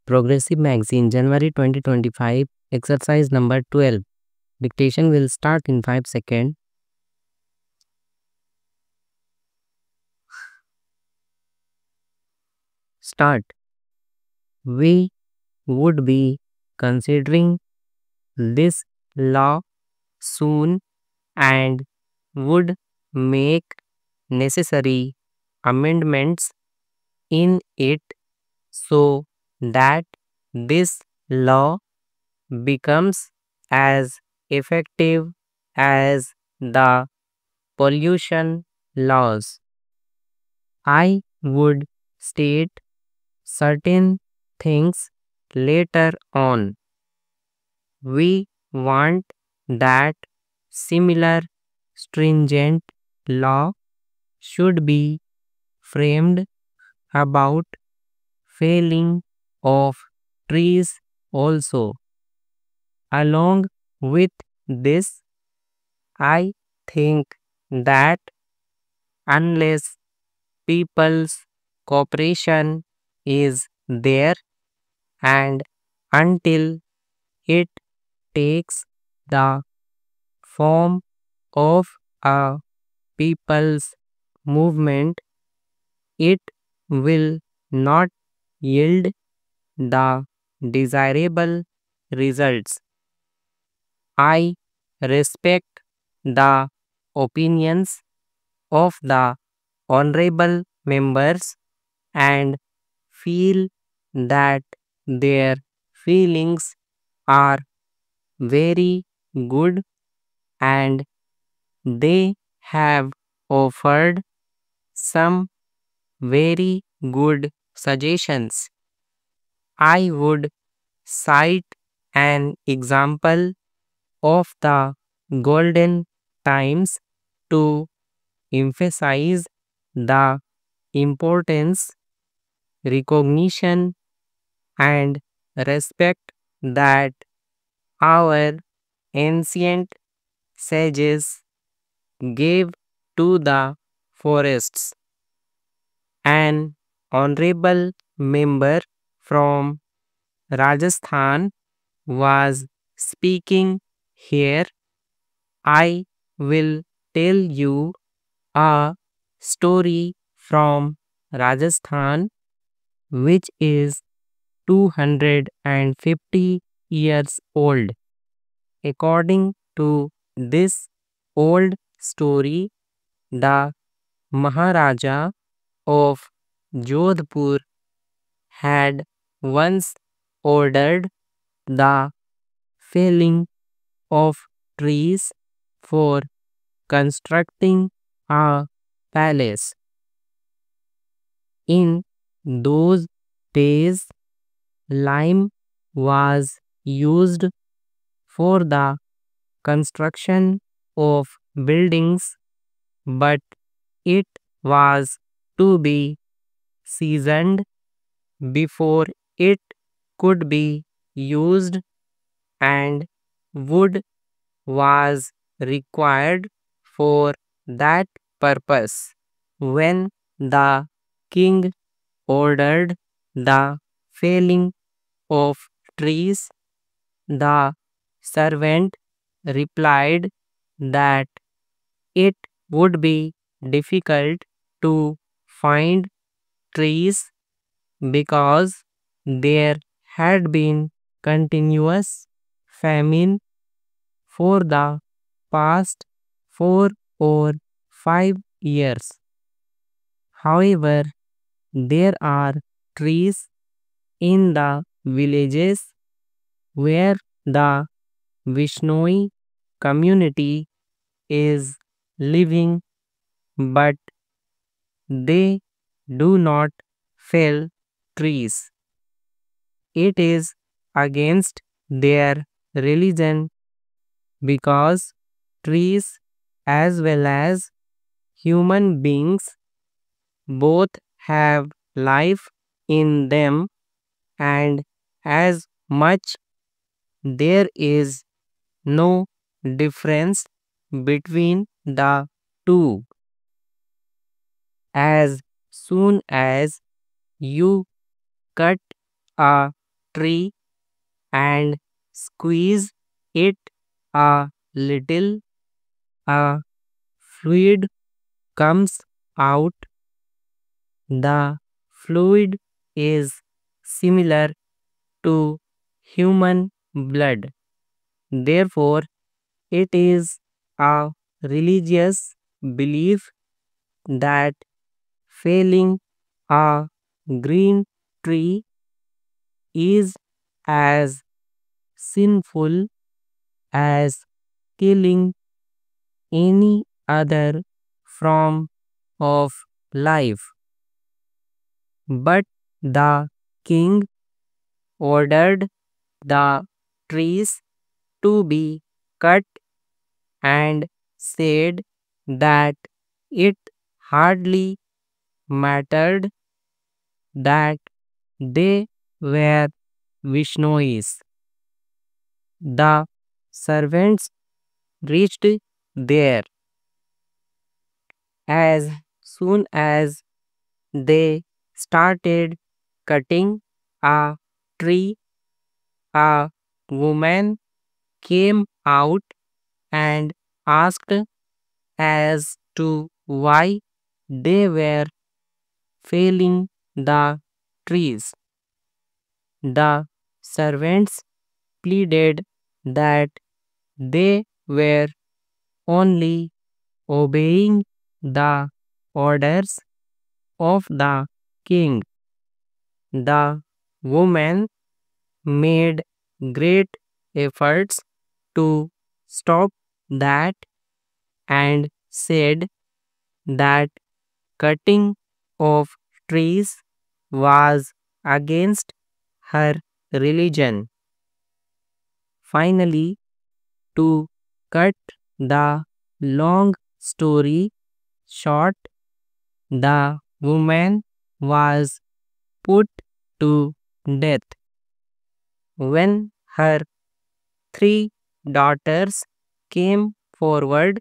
Progressive Magazine, January 2025, exercise number 12. Dictation will start in 5 seconds. Start. We would be considering this law soon and would make necessary amendments in it so that this law becomes as effective as the pollution laws. I would state certain things later on. We want that similar stringent law should be framed about felling of trees also. Along with this, I think that unless people's cooperation is there and until it takes the form of a people's movement, it will not yield the desirable results. I respect the opinions of the honorable members and feel that their feelings are very good and they have offered some very good suggestions. I would cite an example of the golden times to emphasize the importance, recognition, and respect that our ancient sages gave to the forests. An honorable member from Rajasthan was speaking here. I will tell you a story from Rajasthan which is 250 years old. According to this old story, the Maharaja of Jodhpur had once ordered the felling of trees for constructing a palace. In those days, lime was used for the construction of buildings, but it was to be seasoned before it could be used, and wood was required for that purpose. When the king ordered the felling of trees, the servant replied that it would be difficult to find trees because there had been continuous famine for the past 4 or 5 years. However, there are trees in the villages where the Vishnoi community is living, but they do not fell trees. It is against their religion because trees as well as human beings both have life in them, and as much there is no difference between the two. As soon as you cut a tree and squeeze it a little. A fluid comes out. The fluid is similar to human blood. Therefore, it is a religious belief that felling a green tree is as sinful as killing any other form of life. But the king ordered the trees to be cut and said that it hardly mattered that they were Vishnois. The servants reached there as soon as they started cutting a tree. A woman came out and asked as to why they were felling the trees. The servants pleaded that they were only obeying the orders of the king. The woman made great efforts to stop that and said that cutting of trees was against her religion. Finally, to cut the long story short, the woman was put to death. When her three daughters came forward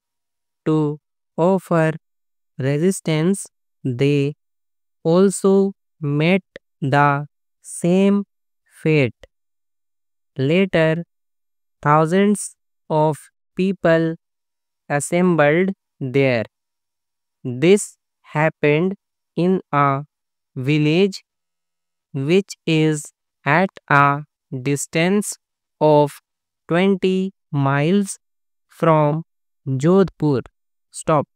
to offer resistance, they also met the same fate. Later, thousands of people assembled there. This happened in a village which is at a distance of 20 miles from Jodhpur. Stop.